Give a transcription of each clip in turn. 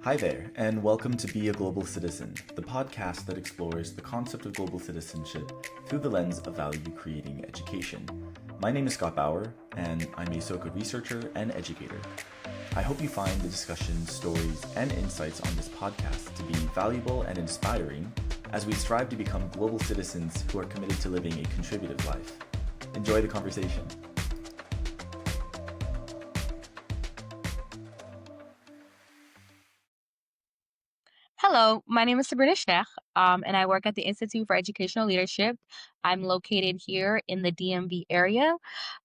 Hi there, and welcome to Be a Global Citizen, the podcast that explores the concept of global citizenship through the lens of value creating education. My name is Scott Bauer, and I'm a Soka researcher and educator. I hope you find the discussions, stories, and insights on this podcast to be valuable and inspiring as we strive to become global citizens who are committed to living a contributive life. Enjoy the conversation. Hello, my name is Sabrina Sheikh, and I work at the Institute for Educational Leadership. I'm located here in the DMV area,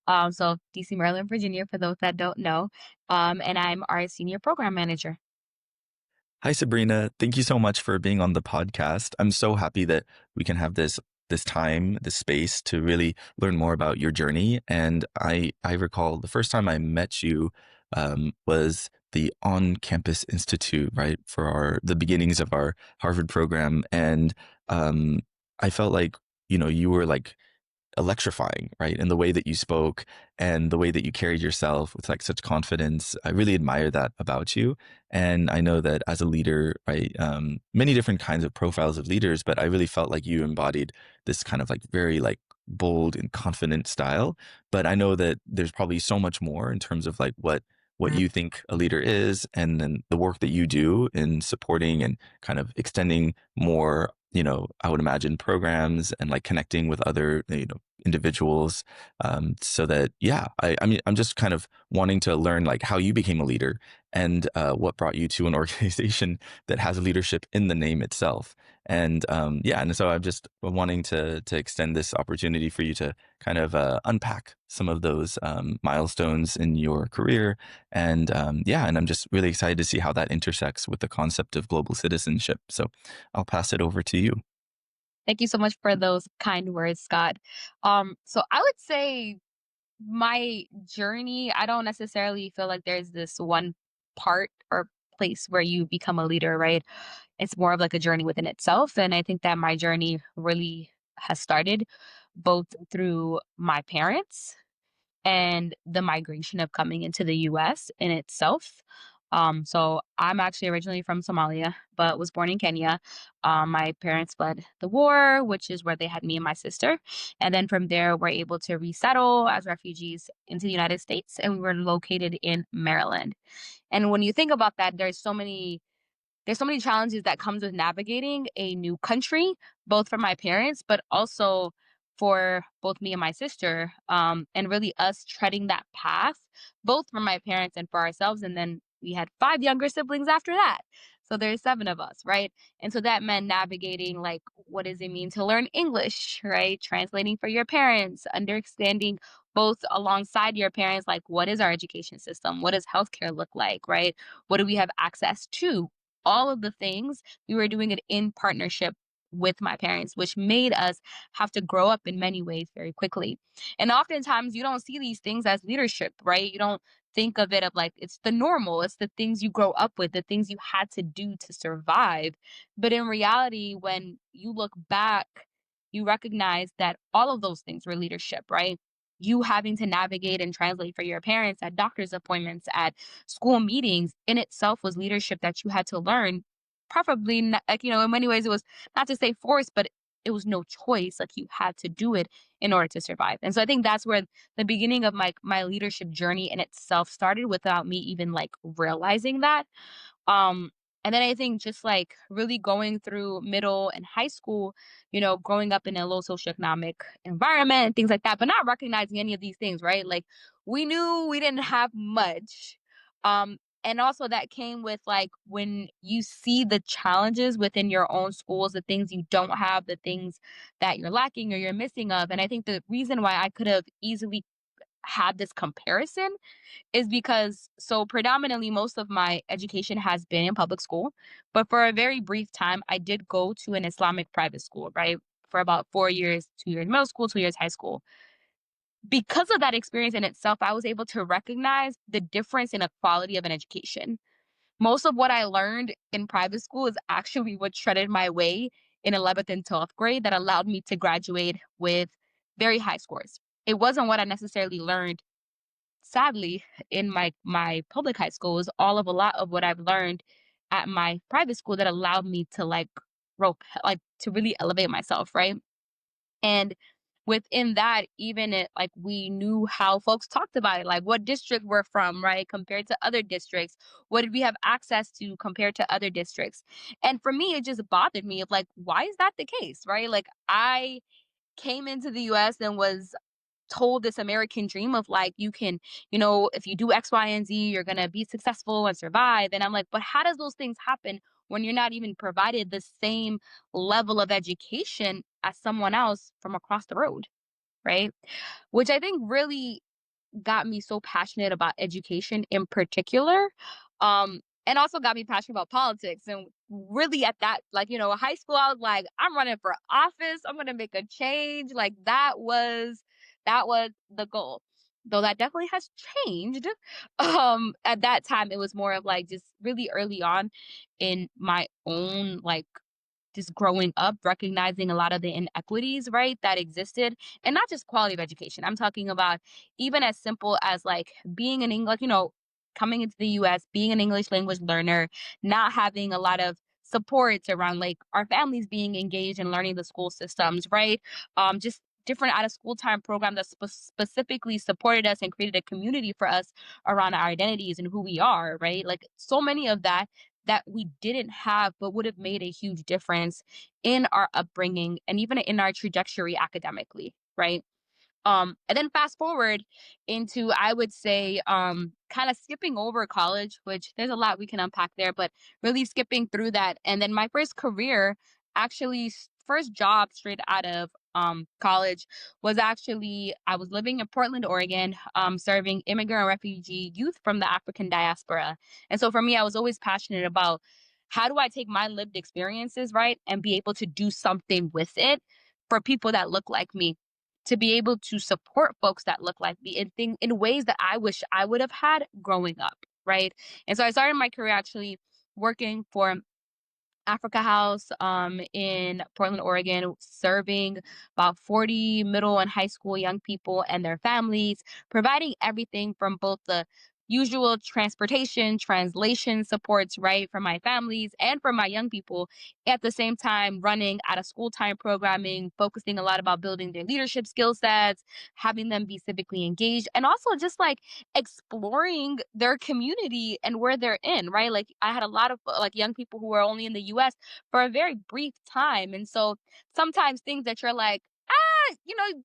so DC, Maryland, Virginia, for those that don't know, and I'm our senior program manager. Hi, Sabrina. Thank you so much for being on the podcast. I'm so happy that we can have this time, this space to really learn more about your journey. And I recall the first time I met you was the on-campus institute, right, for the beginnings of our Harvard program. And I felt like you were like electrifying, right? And the way that you spoke and the way that you carried yourself with like such confidence. I really admire that about you. And I know that as a leader, right, many different kinds of profiles of leaders, but I really felt like you embodied this kind of like very like bold and confident style. But I know that there's probably so much more in terms of like what you think a leader is, and then the work that you do in supporting and kind of extending more, I would imagine programs and like connecting with other, individuals. So that, yeah, I mean, I'm just kind of wanting to learn like how you became a leader and what brought you to an organization that has leadership in the name itself. And yeah, and so I'm just wanting to extend this opportunity for you to kind of unpack some of those milestones in your career. And yeah, and I'm just really excited to see how that intersects with the concept of global citizenship. So I'll pass it over to you. Thank you so much for those kind words, Scott. So I would say my journey, I don't necessarily feel like there's this one part or place where you become a leader, right? It's more of like a journey within itself. And I think that my journey really has started both through my parents and the migration of coming into the US in itself. So I'm actually originally from Somalia, but was born in Kenya. My parents fled the war, which is where they had me and my sister. And then from there, we're able to resettle as refugees into the United States, and we were located in Maryland. And when you think about that, there's so many challenges that comes with navigating a new country, both for my parents, but also for both me and my sister, and really us treading that path, both for my parents and for ourselves. And then we had 5 younger siblings after that. So there's 7 of us, right? And so that meant navigating like, what does it mean to learn English, right? Translating for your parents, understanding both alongside your parents, like what is our education system? What does healthcare look like, right? What do we have access to? All of the things, we were doing it in partnership with my parents, which made us have to grow up in many ways very quickly. And oftentimes you don't see these things as leadership, right? You don't think of it of like it's the normal, it's the things you grow up with, the things you had to do to survive. But in reality, when you look back, you recognize that all of those things were leadership, right? You having to navigate and translate for your parents at doctor's appointments, at school meetings in itself was leadership that you had to learn. Preferably, not, like, in many ways, it was not to say forced, but it was no choice. Like you had to do it in order to survive. And so I think that's where the beginning of my leadership journey in itself started without me even like realizing that. Um, and then I think just like really going through middle and high school, growing up in a low socioeconomic environment and things like that, but not recognizing any of these things, right? Like we knew we didn't have much. And also that came with like when you see the challenges within your own schools, the things you don't have, the things that you're lacking or you're missing of. And I think the reason why I could have easily had this comparison is because so predominantly most of my education has been in public school, but for a very brief time I did go to an Islamic private school, right? For about 4 years, 2 years middle school, 2 years high school. Because of that experience in itself, I was able to recognize the difference in a quality of an education. Most of what I learned in private school is actually what treaded my way in 11th and 12th grade that allowed me to graduate with very high scores. It wasn't what I necessarily learned, sadly, in my public high school. Is all of a lot of what I've learned at my private school that allowed me to like like to really elevate myself, right? And within that, even it like we knew how folks talked about it, like what district we're from, right? Compared to other districts. What did we have access to compared to other districts? And for me, it just bothered me of like, why is that the case? Right? Like I came into the US and was told this American dream of like you can, if you do X, Y, and Z, you're gonna be successful and survive. And I'm like, but how does those things happen when you're not even provided the same level of education as someone else from across the road, right? Which I think really got me so passionate about education in particular. And also got me passionate about politics. And really at that, like, high school, I was like, I'm running for office. I'm gonna make a change. Like that was the goal. Though that definitely has changed. At that time it was more of like just really early on in my own like just growing up, recognizing a lot of the inequities, right, that existed, and not just quality of education. I'm talking about even as simple as like being an English, coming into the US, being an English language learner, not having a lot of supports around like our families being engaged in learning the school systems, right? Just different out of school time program that specifically supported us and created a community for us around our identities and who we are, right? Like so many of that we didn't have, but would have made a huge difference in our upbringing and even in our trajectory academically, right? And then fast forward into, I would say, kind of skipping over college, which there's a lot we can unpack there, but really skipping through that. And then my first career, actually, first job straight out of college was actually, I was living in Portland, Oregon, serving immigrant and refugee youth from the African diaspora. And so for me, I was always passionate about how do I take my lived experiences, right, and be able to do something with it for people that look like me, to be able to support folks that look like me in ways that I wish I would have had growing up, right? And so I started my career actually working for Africa House in Portland, Oregon, serving about 40 middle and high school young people and their families, providing everything from both the usual transportation, translation supports, right, for my families and for my young people. At the same time, running out of school time programming, focusing a lot about building their leadership skill sets, having them be civically engaged, and also just like exploring their community and where they're in, right? Like I had a lot of like young people who were only in the US for a very brief time. And so sometimes things that you're like,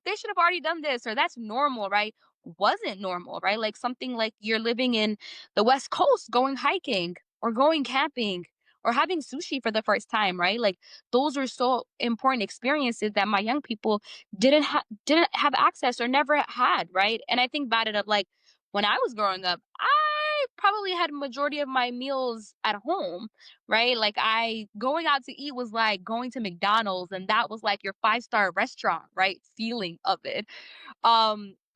they should have already done this or that's normal, right? Wasn't normal, right? Like something like you're living in the West Coast going hiking or going camping or having sushi for the first time, right? Like those are so important experiences that my young people didn't have access or never had, right? And I think about it of like when I was growing up, I probably had majority of my meals at home, right? Like I going out to eat was like going to McDonald's and that was like your five-star restaurant, right? Feeling of it.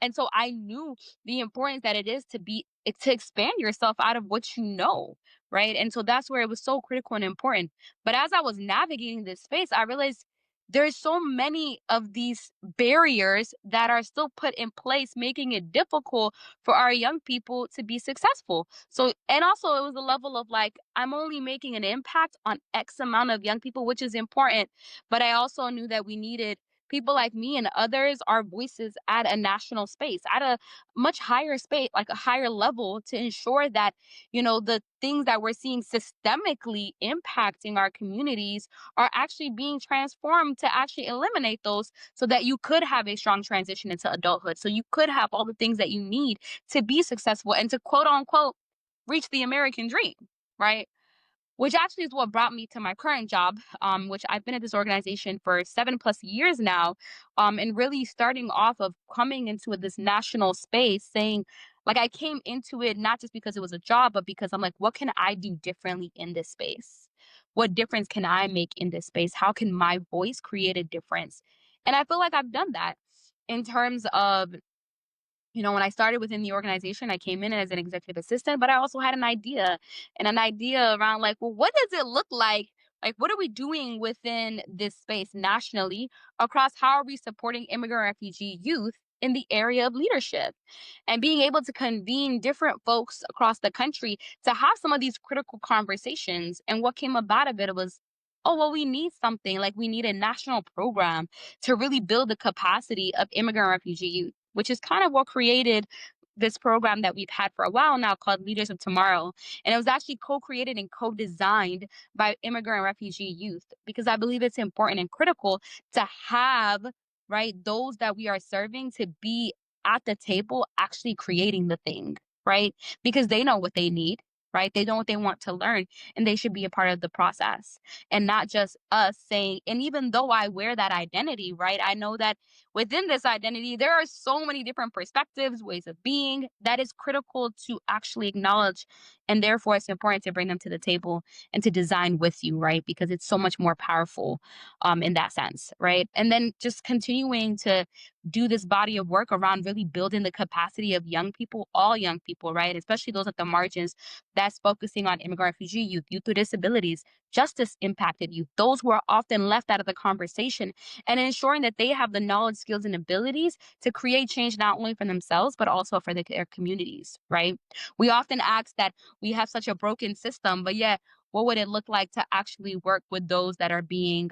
And so I knew the importance that it is to expand yourself out of what you know, right? And so that's where it was so critical and important. But as I was navigating this space, I realized there's so many of these barriers that are still put in place, making it difficult for our young people to be successful. So, and also it was a level of like, I'm only making an impact on X amount of young people, which is important. But I also knew that we needed people like me and others, our voices at a national space, at a much higher space, like a higher level, to ensure that, the things that we're seeing systemically impacting our communities are actually being transformed to actually eliminate those so that you could have a strong transition into adulthood. So you could have all the things that you need to be successful and to quote unquote reach the American dream, right? Which actually is what brought me to my current job, which I've been at this organization for 7+ years now, and really starting off of coming into this national space, saying, like, I came into it not just because it was a job, but because I'm like, what can I do differently in this space? What difference can I make in this space? How can my voice create a difference? And I feel like I've done that in terms of when I started within the organization, I came in as an executive assistant, but I also had an idea around like, well, what does it look like? Like, what are we doing within this space nationally across how are we supporting immigrant refugee youth in the area of leadership, and being able to convene different folks across the country to have some of these critical conversations. And what came about of it was, oh, well, we need something like we need a national program to really build the capacity of immigrant refugee youth, which is kind of what created this program that we've had for a while now called Leaders of Tomorrow. And it was actually co created and co designed by immigrant refugee youth because I believe it's important and critical to have, right, those that we are serving to be at the table actually creating the thing, right? Because they know what they need, right? They know what they want to learn, and they should be a part of the process and not just us saying, and even though I wear that identity, right? I know that within this identity, there are so many different perspectives, ways of being that is critical to actually acknowledge. And therefore, it's important to bring them to the table and to design with you, right? Because it's so much more powerful in that sense, right? And then just continuing to do this body of work around really building the capacity of young people, all young people, right? Especially those at the margins, that's focusing on immigrant refugee youth, youth with disabilities, justice impacted youth, those who are often left out of the conversation, and ensuring that they have the knowledge, skills, and abilities to create change not only for themselves, but also for their communities, right? We often ask that we have such a broken system, but yet, what would it look like to actually work with those that are being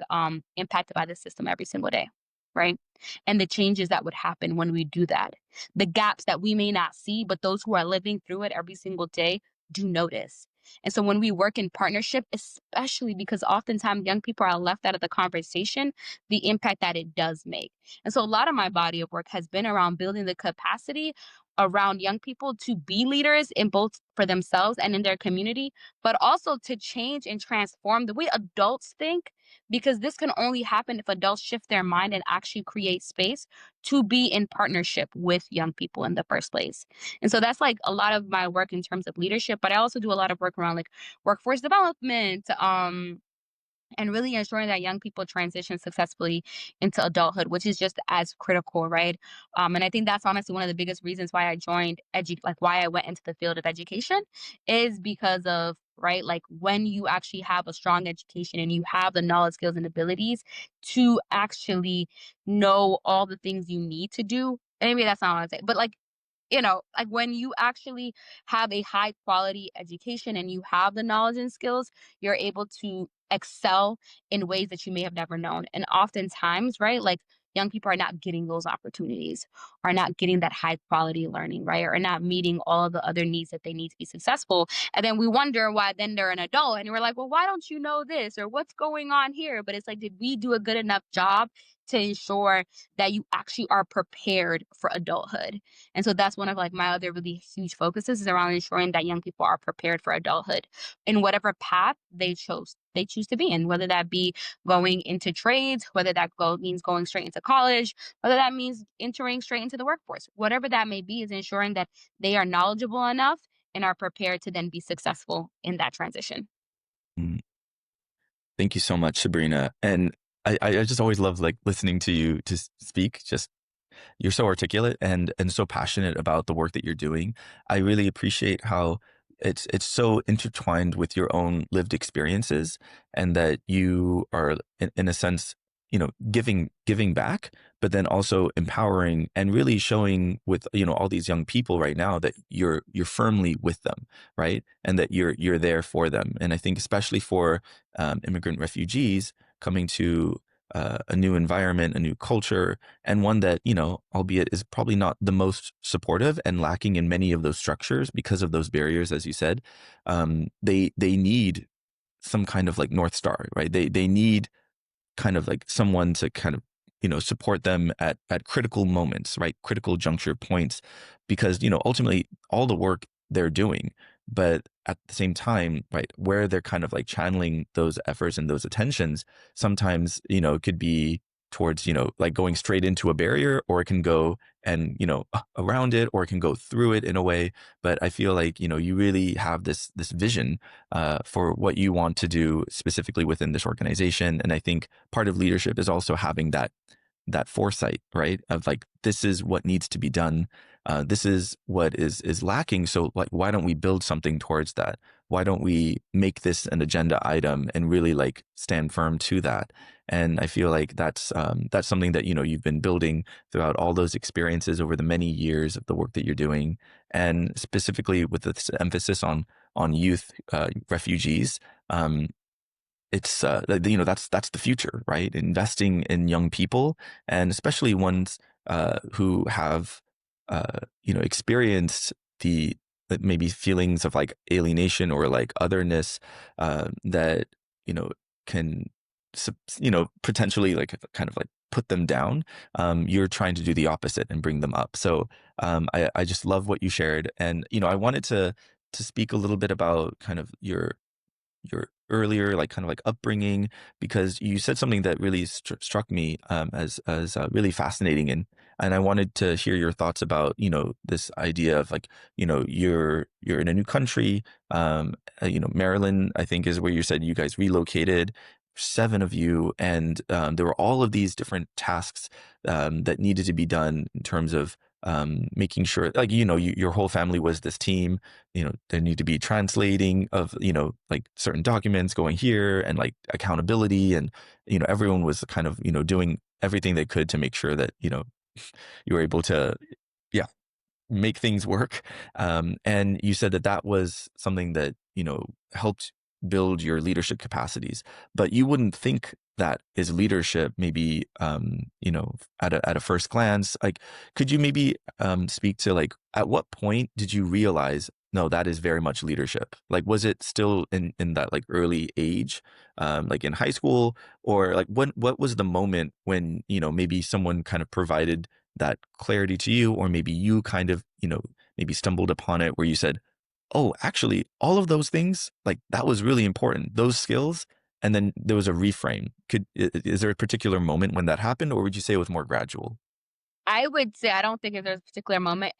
impacted by the system every single day, right? And the changes that would happen when we do that. The gaps that we may not see, but those who are living through it every single day do notice. And so when we work in partnership, especially because oftentimes young people are left out of the conversation, the impact that it does make. And so a lot of my body of work has been around building the capacity around young people to be leaders in both for themselves and in their community, but also to change and transform the way adults think, because this can only happen if adults shift their mind and actually create space to be in partnership with young people in the first place. And so that's like a lot of my work in terms of leadership, but I also do a lot of work around like workforce development, and really ensuring that young people transition successfully into adulthood, which is just as critical, right? And I think that's honestly one of the biggest reasons why I joined like why I went into the field of education, is because of, right, like when you actually have a strong education and you have the knowledge, skills, and abilities to actually know all the things you need to do. And maybe that's not what I'm saying, but like, like when you actually have a high quality education and you have the knowledge and skills, you're able to excel in ways that you may have never known. And oftentimes, right, like young people are not getting those opportunities, are not getting that high quality learning, right, or not meeting all of the other needs that they need to be successful. And then we wonder why then they're an adult and we're like, well, why don't you know this? Or what's going on here? But it's like, did we do a good enough job to ensure that you actually are prepared for adulthood? And so that's one of like my other really huge focuses is around ensuring that young people are prepared for adulthood in whatever path they choose to be in, whether that be going into trades, whether that means going straight into college, whether that means entering straight into the workforce. Whatever that may be is ensuring that they are knowledgeable enough and are prepared to then be successful in that transition. Mm. Thank you so much, Sabrina. And I just always love like listening to you to speak. Just you're so articulate and so passionate about the work that you're doing. I really appreciate how it's so intertwined with your own lived experiences, and that you are in a sense, giving back, but then also empowering and really showing with, all these young people right now that you're firmly with them, right? And that you're there for them. And I think especially for immigrant refugees coming to a new environment, a new culture, and one that, albeit is probably not the most supportive and lacking in many of those structures because of those barriers, as you said, they need some kind of like North Star, right? They need kind of like someone to kind of, support them at critical moments, right? Critical juncture points, because, ultimately all the work they're doing, but at the same time, right, where they're kind of like channeling those efforts and those attentions, sometimes, it could be towards, like going straight into a barrier, or it can go and, around it, or it can go through it in a way. But I feel like, you really have this vision for what you want to do specifically within this organization. And I think part of leadership is also having that foresight, right? Of like, this is what needs to be done. this is what is lacking. So like, why don't we build something towards that? Why don't we make this an agenda item and really like stand firm to that? And I feel like that's something that, you know, you've been building throughout all those experiences over the many years of the work that you're doing, and specifically with this emphasis on youth refugees. It's you know, that's the future, right? Investing in young people, and especially ones who have you know, experienced the maybe feelings of like alienation or like otherness that, you know, can you know, potentially like kind of like put them down. You're trying to do the opposite and bring them up. So I just love what you shared, and you know, I wanted to speak a little bit about kind of your earlier like kind of like upbringing, because you said something that really struck me as really fascinating, and I wanted to hear your thoughts about, you know, this idea of like, you know, you're in a new country, you know, Maryland I think is where you said you guys relocated, seven of you, and there were all of these different tasks that needed to be done in terms of making sure, like, you know, your whole family was this team. You know, there need to be translating of, you know, like certain documents going here, and like accountability, and you know, everyone was kind of, you know, doing everything they could to make sure that, you know, you were able to, yeah, make things work. And you said that that was something that, you know, helped build your leadership capacities, but you wouldn't think that is leadership, maybe, you know, at a first glance. Like, could you maybe speak to like, at what point did you realize, no, that is very much leadership? Like, was it still in that like early age, like in high school, or like what was the moment when, you know, maybe someone kind of provided that clarity to you, or maybe you kind of, you know, maybe stumbled upon it where you said, oh, actually, all of those things, like that was really important, those skills. And then there was a reframe. Is there a particular moment when that happened, or would you say it was more gradual? I would say I don't think if there's a particular moment,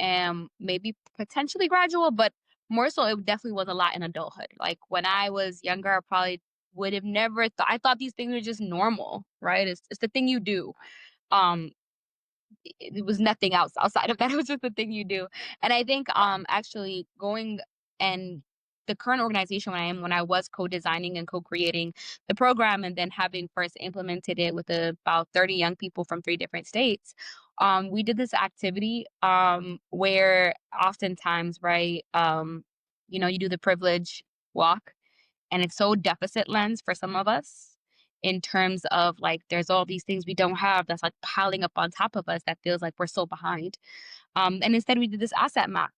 maybe potentially gradual, but more so it definitely was a lot in adulthood. Like when I was younger, I probably would have never thought. I thought these things were just normal, right? It's the thing you do. Um, it was nothing else outside of that. It was just the thing you do. And I think actually going and the current organization when I was co-designing and co-creating the program, and then having first implemented it with about 30 young people from 3 different states, we did this activity where oftentimes, right, you know, you do the privilege walk, and it's so deficit lens for some of us in terms of like there's all these things we don't have that's like piling up on top of us that feels like we're so behind. And instead we did this asset map.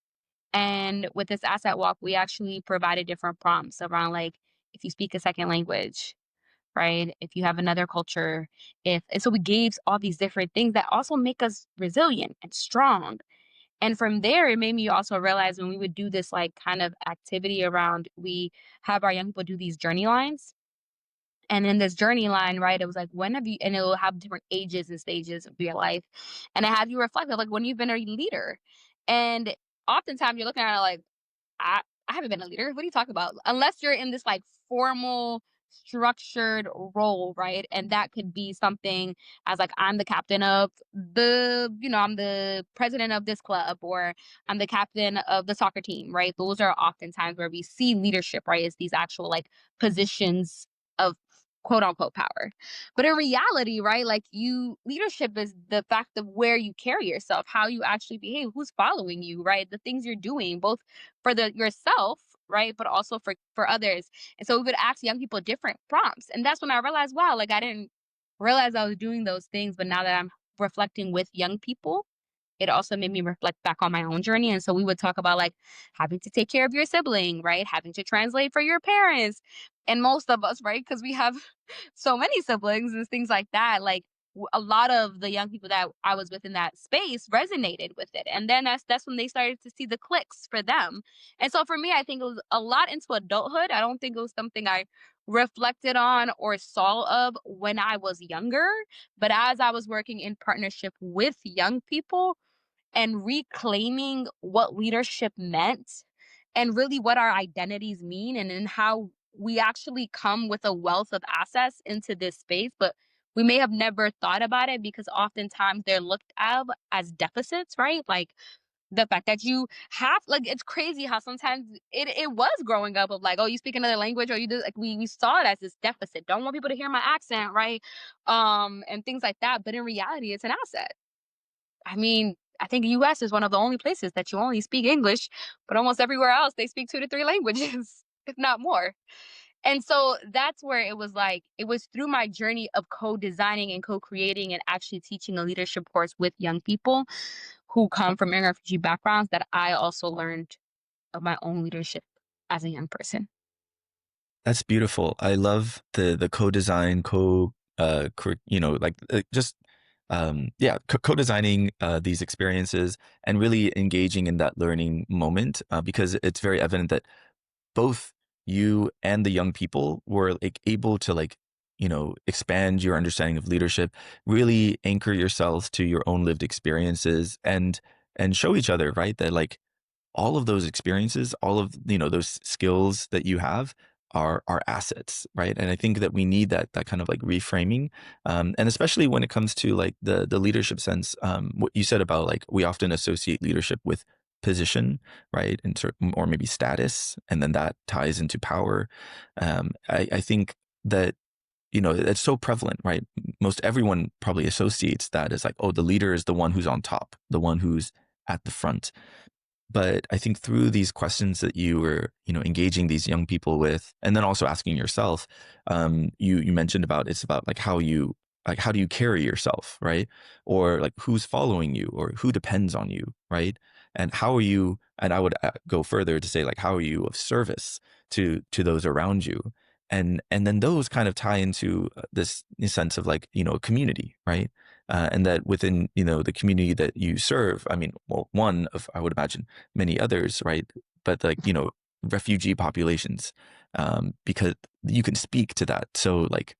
And with this asset walk, we actually provided different prompts around like if you speak a second language, right? If you have another culture, if and so we gave all these different things that also make us resilient and strong. And from there, it made me also realize when we would do this like kind of activity around, we have our young people do these journey lines. And in this journey line, right, it was like, when have you, and it will have different ages and stages of your life. And I have you reflect of like when you've been a leader. And oftentimes you're looking at it like, I haven't been a leader. What are you talking about? Unless you're in this like formal, structured role, right? And that could be something as like I'm the captain of the, you know, I'm the president of this club, or I'm the captain of the soccer team, right? Those are oftentimes where we see leadership, right? Is these actual like positions of quote unquote power. But in reality, right, like you leadership is the fact of where you carry yourself, how you actually behave, who's following you, right? The things you're doing, both for the yourself, right, but also for others. And so we would ask young people different prompts. And that's when I realized, wow, like I didn't realize I was doing those things, but now that I'm reflecting with young people, it also made me reflect back on my own journey. And so we would talk about like having to take care of your sibling, right? Having to translate for your parents. And most of us, right? Because we have so many siblings and things like that. Like a lot of the young people that I was with in that space resonated with it. And then that's when they started to see the clicks for them. And so for me, I think it was a lot into adulthood. I don't think it was something I reflected on or saw of when I was younger. But as I was working in partnership with young people, and reclaiming what leadership meant and really what our identities mean, and in how we actually come with a wealth of assets into this space, but we may have never thought about it because oftentimes they're looked at as deficits, right? Like The fact that you have like, it's crazy how sometimes it was growing up of like, "Oh, you speak another language," or you do like we saw it as this deficit. Don't want people to hear my accent, right? And things like that. But in reality, it's an asset. I mean, I think US is one of the only places that you only speak English, but almost everywhere else they speak 2 to 3 languages, if not more. And so that's where it was like, it was through my journey of co-designing and co-creating and actually teaching a leadership course with young people who come from immigrant refugee backgrounds that I also learned of my own leadership as a young person. That's beautiful. I love the co-design, like just yeah, co-designing these experiences and really engaging in that learning moment because it's very evident that both you and the young people were like able to like expand your understanding of leadership, really anchor yourselves to your own lived experiences and show each other, right, that like all of those experiences, all of those skills that you have are assets, right? And I think that we need that kind of like reframing, and especially when it comes to like the leadership sense. What you said about like we often associate leadership with position, right, and or maybe status, and then that ties into power. I think that it's so prevalent, right? Most everyone probably associates that as like, oh, the leader is the one who's on top, the one who's at the front. But I think through these questions that you were, engaging these young people with, and then also asking yourself, you mentioned about it's about like how do you carry yourself, right? Or like who's following you, or who depends on you, right? And how are you? And I would go further to say like how are you of service to those around you? And then those kind of tie into this sense of like community, right? And that within the community that you serve, I mean, well, one of I would imagine many others, right? But like refugee populations, because you can speak to that. So like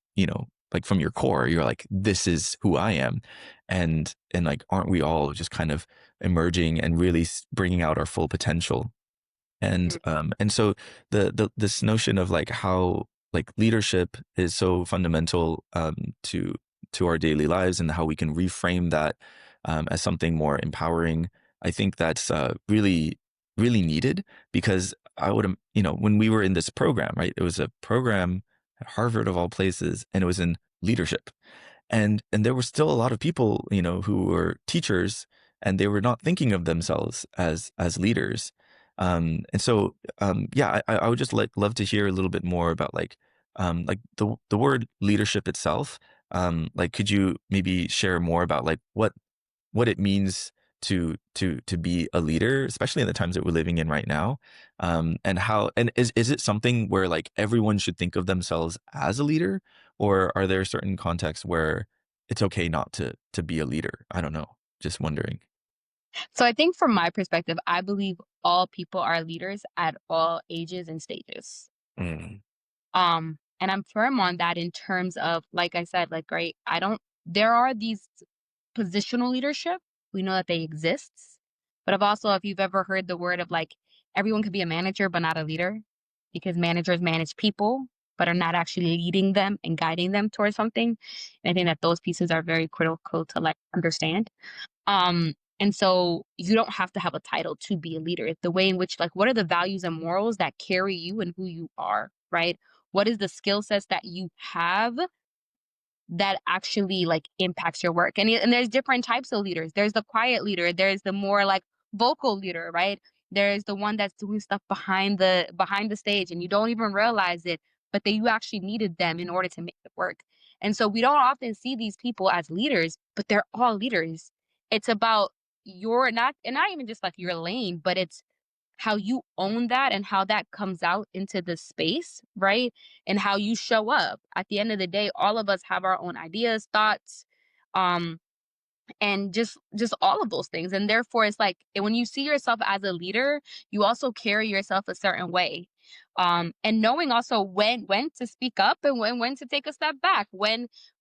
like from your core, you're like, this is who I am, and like, aren't we all just kind of emerging and really bringing out our full potential? And so this notion of like how like leadership is so fundamental to our daily lives and how we can reframe that as something more empowering. I think that's really really needed because I would when we were in this program, right? It was a program at Harvard of all places, and it was in leadership, and there were still a lot of people who were teachers, and they were not thinking of themselves as leaders. And so yeah, I would just love to hear a little bit more about like the word leadership itself. Like, could you maybe share more about like what it means to be a leader, especially in the times that we're living in right now, and how, and is it something where like everyone should think of themselves as a leader, or are there certain contexts where it's okay not to be a leader? I don't know. Just wondering. So I think from my perspective, I believe all people are leaders at all ages and stages. Mm. And I'm firm on that in terms of, like I said, like, right, I don't, there are these positional leadership. We know that they exist. But I've also, if you've ever heard the word of like, everyone could be a manager, but not a leader, because managers manage people, but are not actually leading them and guiding them towards something. And I think that those pieces are very critical to like understand. And so you don't have to have a title to be a leader. It's the way in which, like, what are the values and morals that carry you and who you are, right? What is the skill sets that you have that actually like impacts your work? And there's different types of leaders. There's the quiet leader. There's the more like vocal leader, right? There's the one that's doing stuff behind the stage, and you don't even realize it, but that you actually needed them in order to make it work. And so we don't often see these people as leaders, but they're all leaders. It's about your not, and not even just like your lane, but it's how you own that and how that comes out into the space, right? And how you show up. At the end of the day, all of us have our own ideas, thoughts, um, and just all of those things. And therefore, it's like when you see yourself as a leader, you also carry yourself a certain way. And knowing also when to speak up and when to take a step back,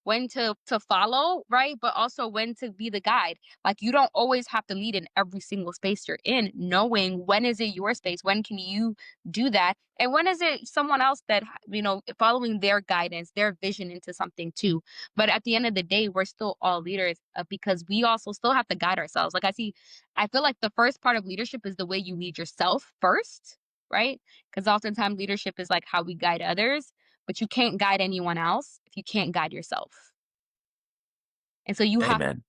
when to follow, right? But also when to be the guide. Like you don't always have to lead in every single space you're in, knowing when is it your space, when can you do that, and when is it someone else that following their guidance, their vision into something too. But at the end of the day, we're still all leaders because we also still have to guide ourselves. I feel like the first part of leadership is the way you lead yourself first, right? Because oftentimes leadership is like how we guide others, but you can't guide anyone else if you can't guide yourself. And so you have Amen.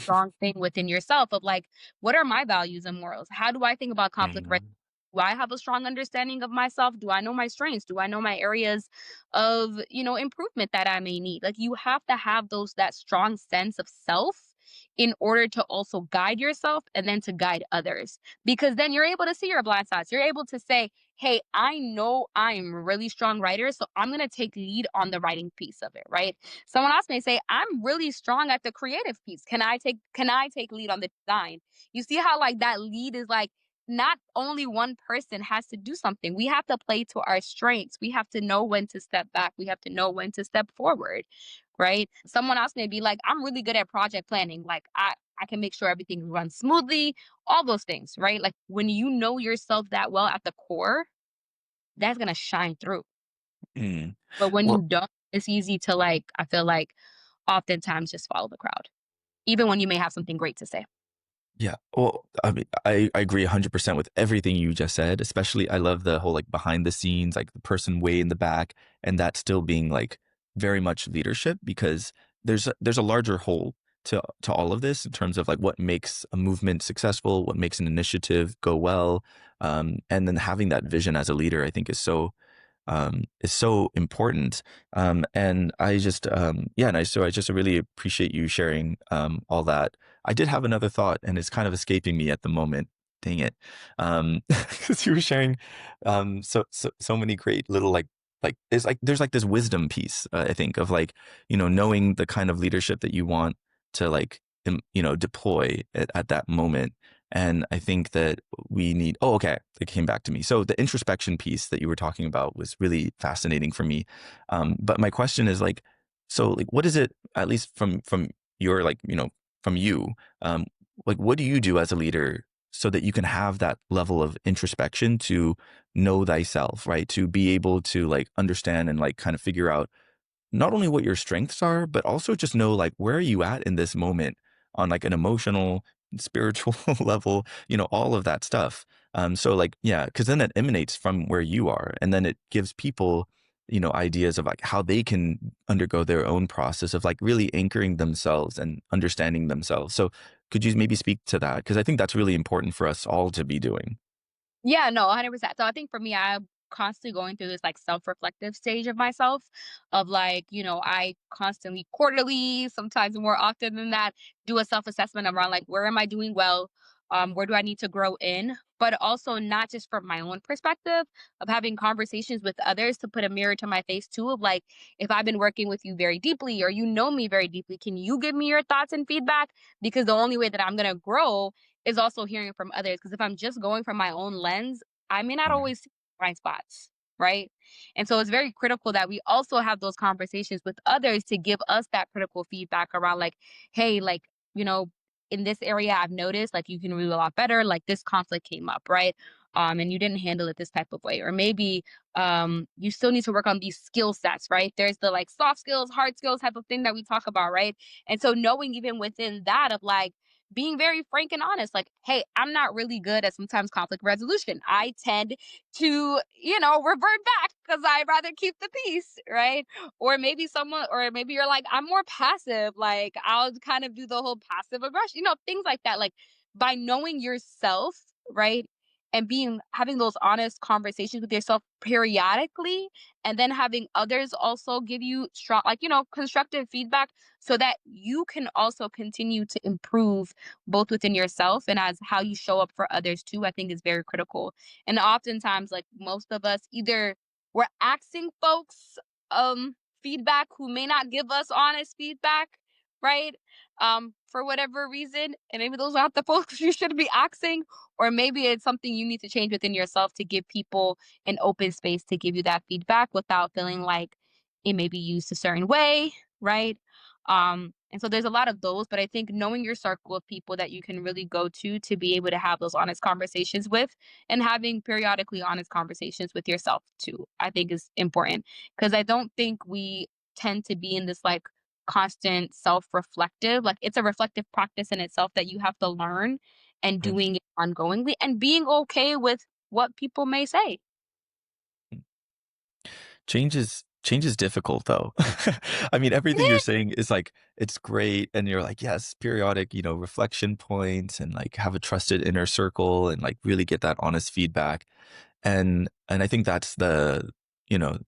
strong thing within yourself of like, what are my values and morals? How do I think about conflict? Amen. Do I have a strong understanding of myself? Do I know my strengths? Do I know my areas of, improvement that I may need? Like you have to have that strong sense of self in order to also guide yourself and then to guide others. Because then you're able to see your blind spots. You're able to say, hey, I know I'm a really strong writer, so I'm gonna take lead on the writing piece of it, right? Someone else may say, I'm really strong at the creative piece. Can I take lead on the design? You see how like that lead is like not only one person has to do something. We have to play to our strengths. We have to know when to step back. We have to know when to step forward, right? Someone else may be like, I'm really good at project planning. Like I can make sure everything runs smoothly, all those things, right? Like when you know yourself that well at the core, that's gonna shine through. Mm. But when you Well, don't, it's easy to like, I feel like oftentimes just follow the crowd, even when you may have something great to say. yeah. Well, I mean, I agree 100% with everything you just said. Especially, I love the whole like behind the scenes, like the person way in the back, and that still being like very much leadership because there's a larger whole to all of this in terms of like what makes a movement successful, what makes an initiative go well, and then having that vision as a leader, I think is so important. And I just, yeah, and I just really appreciate you sharing all that. I did have another thought, and it's kind of escaping me at the moment. Dang it, because you were sharing so many great little there's like this wisdom piece, I think, of like knowing the kind of leadership that you want to like deploy at that moment. And I think that we need, oh, okay, it came back to me. So the introspection piece that you were talking about was really fascinating for me. But my question is like, so like, what is it, at least from your like, from you, um, like, what do you do as a leader so that you can have that level of introspection to know thyself, right? To be able to like understand and like kind of figure out not only what your strengths are, but also just know like where are you at in this moment on like an emotional, spiritual level, all of that stuff. So like, yeah, because then it emanates from where you are, and then it gives people, ideas of like how they can undergo their own process of like really anchoring themselves and understanding themselves. So could you maybe speak to that? Because I think that's really important for us all to be doing. Yeah, no, 100%. So I think for me, I'm constantly going through this like self-reflective stage of myself of like, I constantly quarterly, sometimes more often than that, do a self-assessment around like where am I doing well? Where do I need to grow in? But also not just from my own perspective of having conversations with others to put a mirror to my face too of like if I've been working with you very deeply or you know me very deeply, can you give me your thoughts and feedback? Because the only way that I'm gonna grow is also hearing from others. Because if I'm just going from my own lens, I may not Mm, always see blind spots, right? And so it's very critical that we also have those conversations with others to give us that critical feedback around like, hey, like, you know, in this area I've noticed like you can do a lot better, like this conflict came up, right? And you didn't handle it this type of way. Or maybe you still need to work on these skill sets, right? There's the like soft skills, hard skills type of thing that we talk about, right? And so knowing even within that of like being very frank and honest, like, hey, I'm not really good at sometimes conflict resolution. I tend to, revert back because I'd rather keep the peace, right? Or maybe you're like, I'm more passive. Like, I'll kind of do the whole passive aggression, things like that. Like, by knowing yourself, right? And having those honest conversations with yourself periodically, and then having others also give you strong, like, constructive feedback so that you can also continue to improve both within yourself and as how you show up for others too, I think is very critical. And oftentimes, like most of us, either we're asking folks feedback who may not give us honest feedback, right? For whatever reason. And maybe those aren't the folks you should be asking, or maybe it's something you need to change within yourself to give people an open space to give you that feedback without feeling like it may be used a certain way, right? And so there's a lot of those, but I think knowing your circle of people that you can really go to be able to have those honest conversations with, and having periodically honest conversations with yourself too, I think is important. Because I don't think we tend to be in this like constant self-reflective, like it's a reflective practice in itself that you have to learn, and Right. doing it ongoingly and being okay with what people may say. Change is difficult though. I mean, It everything you're is. saying is like it's great, and you're like, yes, periodic, reflection points, and like have a trusted inner circle, and like really get that honest feedback. And I think that's the, you know,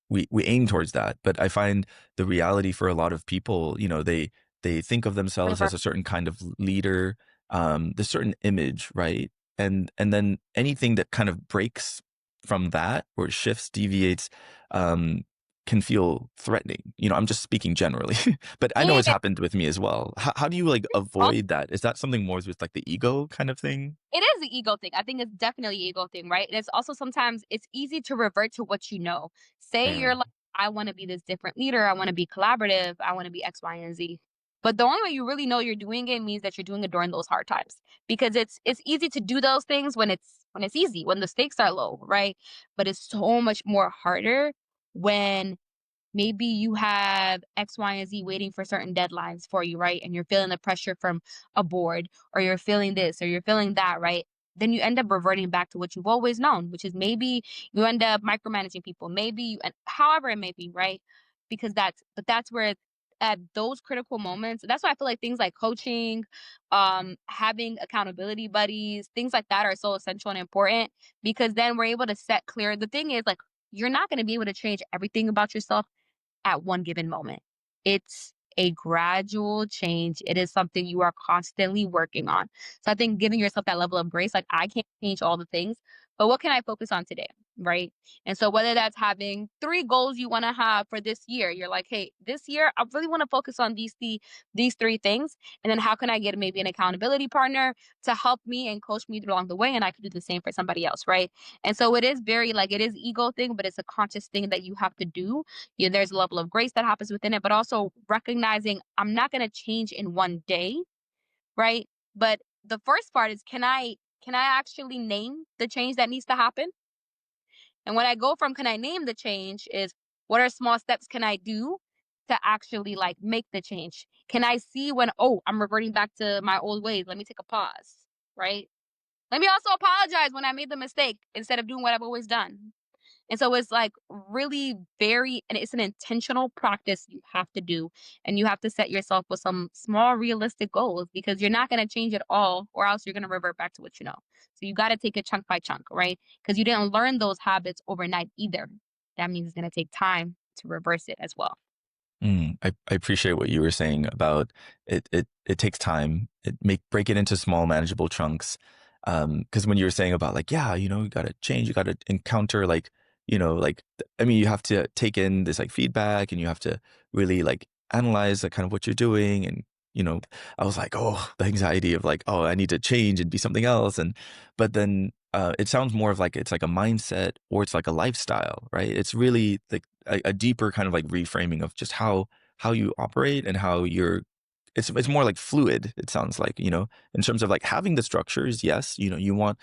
we aim towards that. But I find the reality for a lot of people, they think of themselves as a certain kind of leader, the certain image, right? And then anything that kind of breaks from that or shifts, deviates, um, can feel threatening. I'm just speaking generally, but I know it's Yeah. happened with me as well. How do you like avoid that? Is that something more with like the ego kind of thing? It is the ego thing. I think it's definitely an ego thing, right? And it's also sometimes it's easy to revert to what you know. Say Fair. you're like, I want to be this different leader. I want to be collaborative. I want to be X, Y, and Z. But the only way you really know you're doing it means that you're doing it during those hard times, because it's easy to do those things when it's easy, when the stakes are low, right? But it's so much more harder when maybe you have X, Y, and Z waiting for certain deadlines for you, right? And you're feeling the pressure from a board, or you're feeling this, or you're feeling that, right? Then you end up reverting back to what you've always known, which is maybe you end up micromanaging people, maybe you, and however it may be, right? Because that's where at those critical moments, that's why I feel like things like coaching, having accountability buddies, things like that are so essential and important, because then we're able to set clear. The thing is, like, you're not going to be able to change everything about yourself at one given moment. It's a gradual change. It is something you are constantly working on. So I think giving yourself that level of grace, like, I can't change all the things, but what can I focus on today? Right. And so whether that's having 3 goals you want to have for this year, you're like, hey, this year I really want to focus on these 3 things. And then how can I get maybe an accountability partner to help me and coach me along the way? And I could do the same for somebody else. Right. And so it is very like, it is ego thing, but it's a conscious thing that you have to do. There's a level of grace that happens within it, but also recognizing I'm not going to change in one day, right? But the first part is, can I actually name the change that needs to happen? And when I go from can I name the change is, what are small steps can I do to actually like make the change? Can I see when, oh, I'm reverting back to my old ways? Let me take a pause, right? Let me also apologize when I made the mistake instead of doing what I've always done. And so it's like really very, and it's an intentional practice you have to do. And you have to set yourself with some small realistic goals, because you're not going to change it all, or else you're going to revert back to what you know. So you got to take it chunk by chunk, right? Because you didn't learn those habits overnight either. That means it's going to take time to reverse it as well. I appreciate what you were saying about it takes time. Break it into small manageable chunks. Because when you were saying about like, yeah, you got to change, you got to encounter like, I mean, you have to take in this like feedback, and you have to really like analyze like kind of what you're doing. And, I was like, oh, the anxiety of like, oh, I need to change and be something else. But then it sounds more of like it's like a mindset, or it's like a lifestyle, right? It's really like a deeper kind of like reframing of just how you operate, and how you're it's more like fluid. It sounds like, in terms of like having the structures. Yes, you want,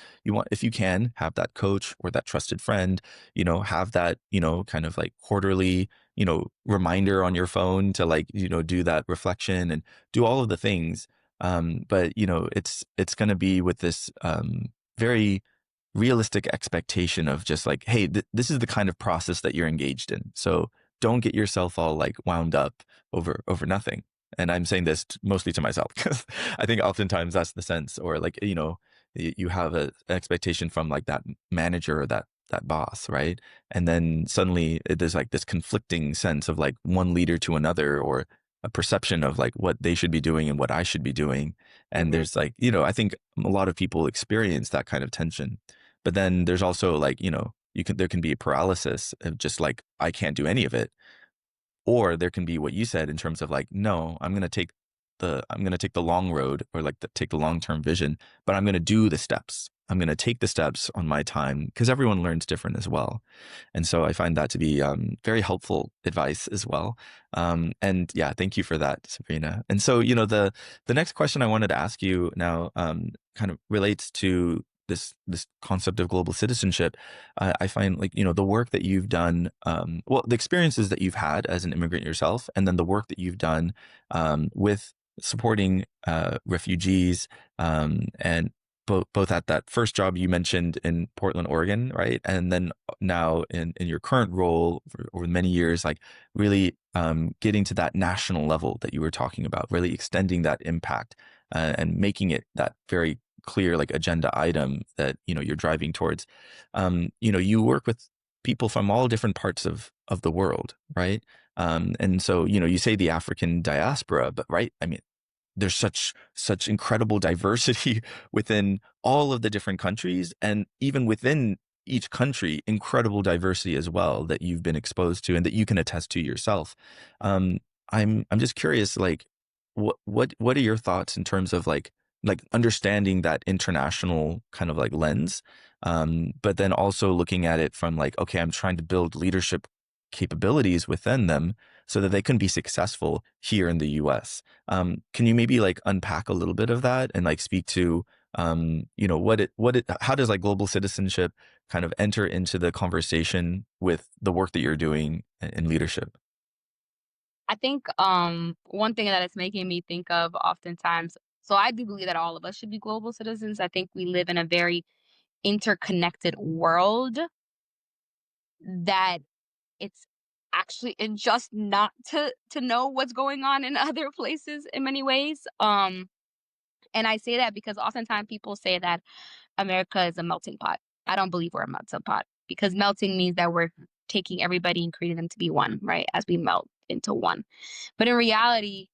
if you can, have that coach or that trusted friend, have that, kind of like quarterly, reminder on your phone to like, do that reflection and do all of the things. But it's going to be with this very realistic expectation of just like, hey, this is the kind of process that you're engaged in. So don't get yourself all like wound up over nothing. And I'm saying this mostly to myself, because I think oftentimes that's the sense, or like, you have an expectation from like that manager or that boss, right? And then suddenly there's like this conflicting sense of like one leader to another, or a perception of like what they should be doing and what I should be doing. And Hmm. there's like, I think a lot of people experience that kind of tension. But then there's also like, there can be a paralysis of just like, I can't do any of it. Or there can be what you said in terms of like, no, I'm going to take the long road, or like take the long-term vision, but I'm going to do the steps. I'm going to take the steps on my time, because everyone learns different as well. And so I find that to be very helpful advice as well. And yeah, thank you for that, Sabrina. And so, the next question I wanted to ask you now kind of relates to this concept of global citizenship. I find, like, the work that you've done, well, the experiences that you've had as an immigrant yourself, and then the work that you've done with supporting refugees, and both at that first job you mentioned in Portland, Oregon, right? And then now in your current role for over many years, like really getting to that national level that you were talking about, really extending that impact and making it that very clear, like, agenda item that, you're driving towards. You work with people from all different parts of the world, right? And so, you say the African diaspora, but right, I mean, there's such incredible diversity within all of the different countries, and even within each country, incredible diversity as well that you've been exposed to and that you can attest to yourself. Um, I'm just curious, like, what are your thoughts in terms of like understanding that international kind of like lens, but then also looking at it from like, okay, I'm trying to build leadership capabilities within them so that they can be successful here in the US. Can you maybe like unpack a little bit of that and like speak to, how does like global citizenship kind of enter into the conversation with the work that you're doing in leadership? I think one thing that it's making me think of oftentimes, so I do believe that all of us should be global citizens. I think we live in a very interconnected world that it's actually unjust not to know what's going on in other places in many ways. And I say that because oftentimes people say that America is a melting pot. I don't believe we're a melting pot, because melting means that we're taking everybody and creating them to be one, right? As we melt into one. But in reality,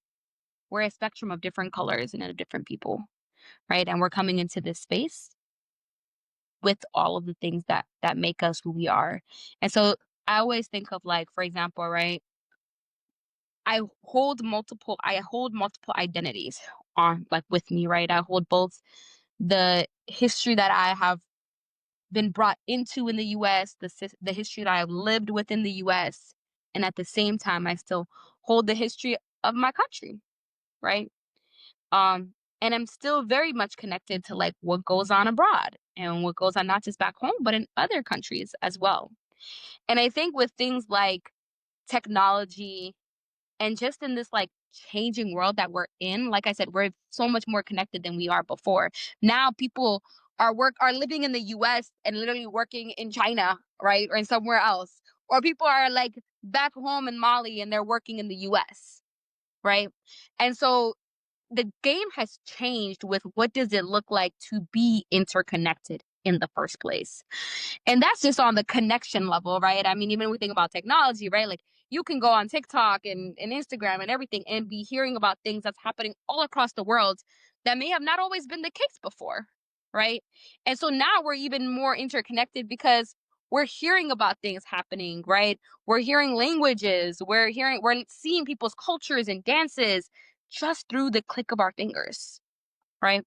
we're a spectrum of different colors and of different people, right? And we're coming into this space with all of the things that make us who we are. And so I always think of, like, for example, right? I hold multiple identities on, like, with me, right? I hold both the history that I have been brought into in the US, the history that I've lived within the US, and at the same time I still hold the history of my country, right? Um, and I'm still very much connected to, like, what goes on abroad and what goes on not just back home, but in other countries as well. And I think with things like technology and just in this, like, changing world that we're in, like I said, we're so much more connected than we are before. Now people are living in the US and literally working in China, right? Or in somewhere else. Or people are, like, back home in Mali and they're working in the US, right? And so the game has changed with what does it look like to be interconnected in the first place. And that's just on the connection level, right? I mean, even when we think about technology, right? Like, you can go on TikTok and Instagram and everything and be hearing about things that's happening all across the world that may have not always been the case before, right? And so now we're even more interconnected because we're hearing about things happening, right? We're hearing languages, we're seeing people's cultures and dances just through the click of our fingers, right?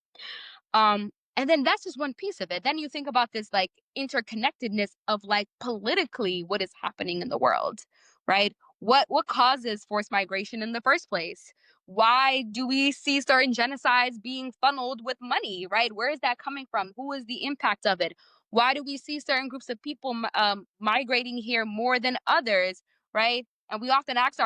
And then that's just one piece of it. Then you think about this, like, interconnectedness of, like, politically what is happening in the world, right? What causes forced migration in the first place? Why do we see certain genocides being funneled with money, right? Where is that coming from? Who is the impact of it? Why do we see certain groups of people migrating here more than others, right? And we often ask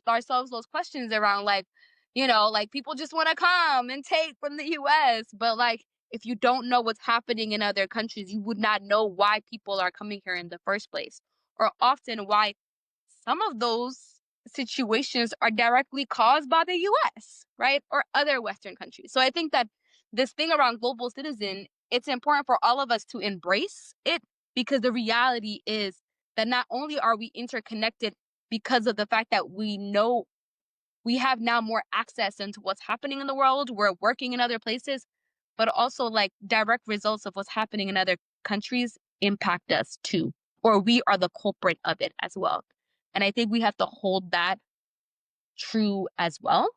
ourselves those questions around, like, like, people just want to come and take from the US, but, like, if you don't know what's happening in other countries, you would not know why people are coming here in the first place, or often why some of those situations are directly caused by the US, right? Or other Western countries. So I think that this thing around global citizen, it's important for all of us to embrace it, because the reality is that not only are we interconnected because of the fact that we know we have now more access into what's happening in the world, we're working in other places, but also, like, direct results of what's happening in other countries impact us too, or we are the culprit of it as well. And I think we have to hold that true as well.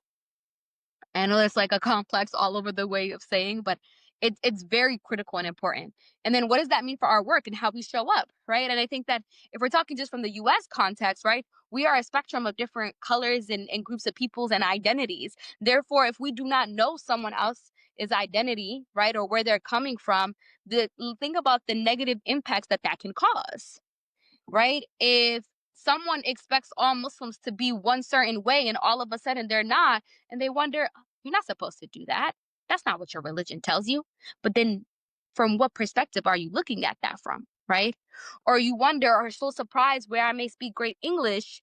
I know it's like a complex all over the way of saying, but It's very critical and important. And then what does that mean for our work and how we show up, right? And I think that if we're talking just from the US context, right, we are a spectrum of different colors and groups of peoples and identities. Therefore, if we do not know someone else's identity, right, or where they're coming from, think about the negative impacts that that can cause, right? If someone expects all Muslims to be one certain way and all of a sudden they're not, and they wonder, you're not supposed to do that. That's not what your religion tells you. But then from what perspective are you looking at that from, right? Or you wonder or so surprised where I may speak great English,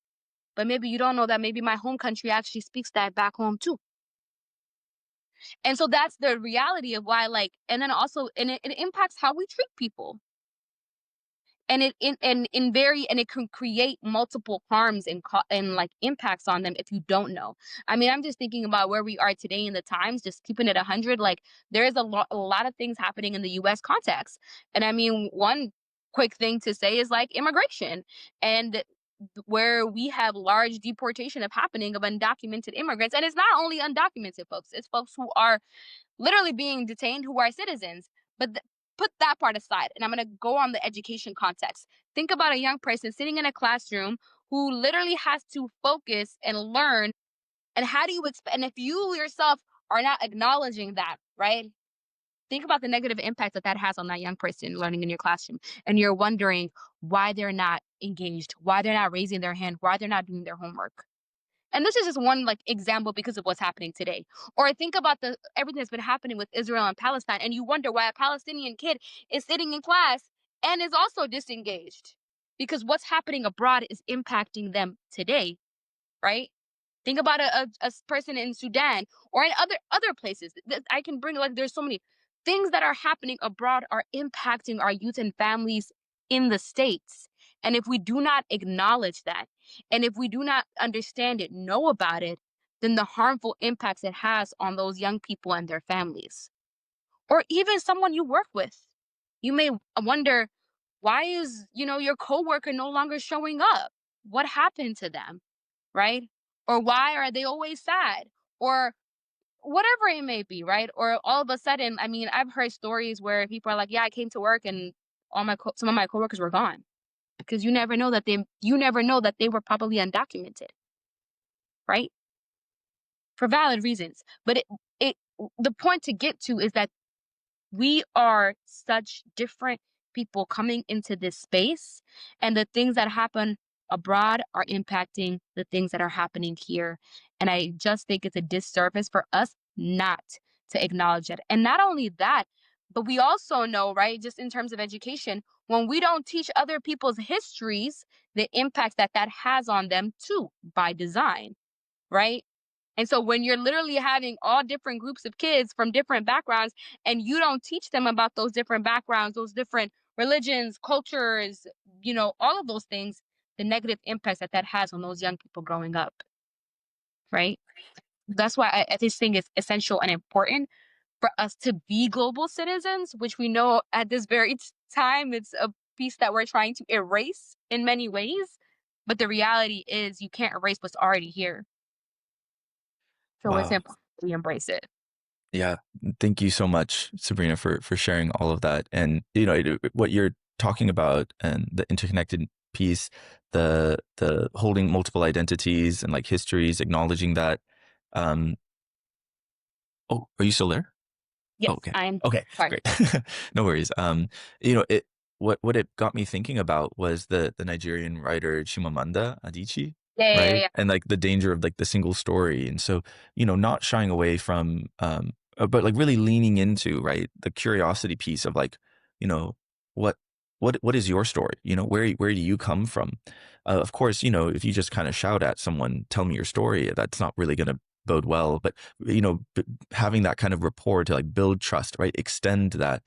but maybe you don't know that maybe my home country actually speaks that back home too. And so that's the reality of why, like, and then also, and it impacts how we treat people, and it can create multiple harms and like impacts on them if you don't know. I mean, I'm just thinking about where we are today in the times, just keeping it 100. Like, there is a lot of things happening in the US context. And I mean, one quick thing to say is like immigration, and where we have large deportation of happening of undocumented immigrants. And it's not only undocumented folks, it's folks who are literally being detained who are citizens. But put that part aside, and I'm going to go on the education context. Think about a young person sitting in a classroom who literally has to focus and learn. And how do you expect? And if you yourself are not acknowledging that, right? Think about the negative impact that that has on that young person learning in your classroom. And you're wondering why they're not engaged, why they're not raising their hand, why they're not doing their homework. And this is just one like example because of what's happening today. Or think about the everything that's been happening with Israel and Palestine, and you wonder why a Palestinian kid is sitting in class and is also disengaged. Because what's happening abroad is impacting them today, right? Think about a person in Sudan or in other places. I can bring, like, there's so many things that are happening abroad are impacting our youth and families in the States. And if we do not acknowledge that, and if we do not understand it, know about it, then the harmful impacts it has on those young people and their families, or even someone you work with. You may wonder, why is, your coworker no longer showing up? What happened to them? Right? Or why are they always sad? Or whatever it may be, right? Or all of a sudden, I mean, I've heard stories where people are like, "Yeah, I came to work and some of my coworkers were gone," because you never know that they were probably undocumented, right? For valid reasons. But it the point to get to is that we are such different people coming into this space, and the things that happen abroad are impacting the things that are happening here. And I just think it's a disservice for us not to acknowledge it. And not only that, but we also know, right, just in terms of education, when we don't teach other people's histories, the impact that that has on them too, by design, right? And so when you're literally having all different groups of kids from different backgrounds, and you don't teach them about those different backgrounds, those different religions, cultures, all of those things, the negative impacts that that has on those young people growing up, right? That's why I just think it's essential and important for us to be global citizens, which we know at this very time, it's a piece that we're trying to erase in many ways. But the reality is you can't erase what's already here. So it's Wow. important we embrace it. Yeah. Thank you so much, Sabrina, for sharing all of that. And, what you're talking about and the interconnected piece, the holding multiple identities and like histories, acknowledging that. Oh, are you still there? Yes, Oh, okay. I'm Okay, sorry. great. No worries. It what it got me thinking about was the Nigerian writer Chimamanda Adichie, Yeah, yeah, yeah, right? yeah. And like the danger of like the single story. And so, not shying away from but like really leaning into, right, the curiosity piece of like, you know, what what is your story? Where do you come from? Of course, if you just kind of shout at someone, tell me your story, that's not really going to bode well. But having that kind of rapport to like build trust, right? Extend that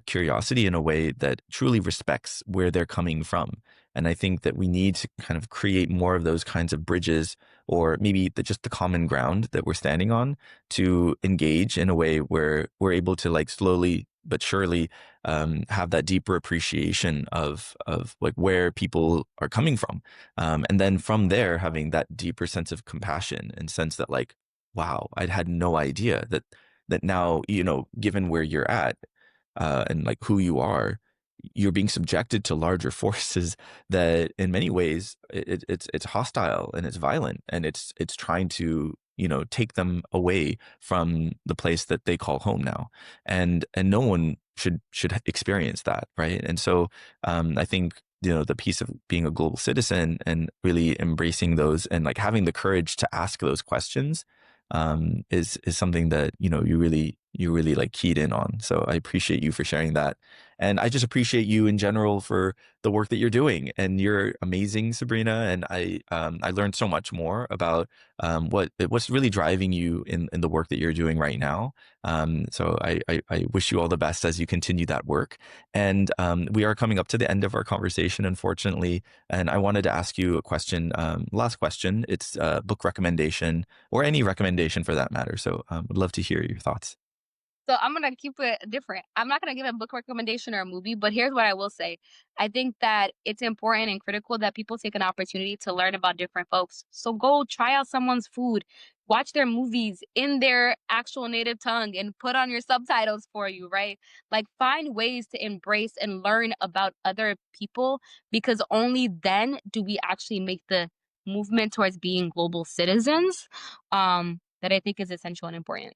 curiosity in a way that truly respects where they're coming from. And I think that we need to kind of create more of those kinds of bridges, or maybe just the common ground that we're standing on, to engage in a way where we're able to like slowly but surely have that deeper appreciation of like where people are coming from, and then from there having that deeper sense of compassion and sense that like, wow, I'd had no idea that that now, given where you're at, and like who you are, you're being subjected to larger forces that in many ways it's hostile and it's violent, and it's trying to take them away from the place that they call home now, and no one should experience that, right? And so I think the piece of being a global citizen and really embracing those and like having the courage to ask those questions is something that you really like keyed in on. So I appreciate you for sharing that, and I just appreciate you in general for the work that you're doing. And you're amazing, Sabrina. And I learned so much more about what's really driving you in the work that you're doing right now. So I wish you all the best as you continue that work. And we are coming up to the end of our conversation, unfortunately. And I wanted to ask you a question, last question. It's a book recommendation or any recommendation for that matter. So would love to hear your thoughts. So I'm gonna keep it different. I'm not gonna give a book recommendation or a movie, but here's what I will say. I think that it's important and critical that people take an opportunity to learn about different folks. So go try out someone's food, watch their movies in their actual native tongue, and put on your subtitles for you, right? Like find ways to embrace and learn about other people, because only then do we actually make the movement towards being global citizens. That I think is essential and important.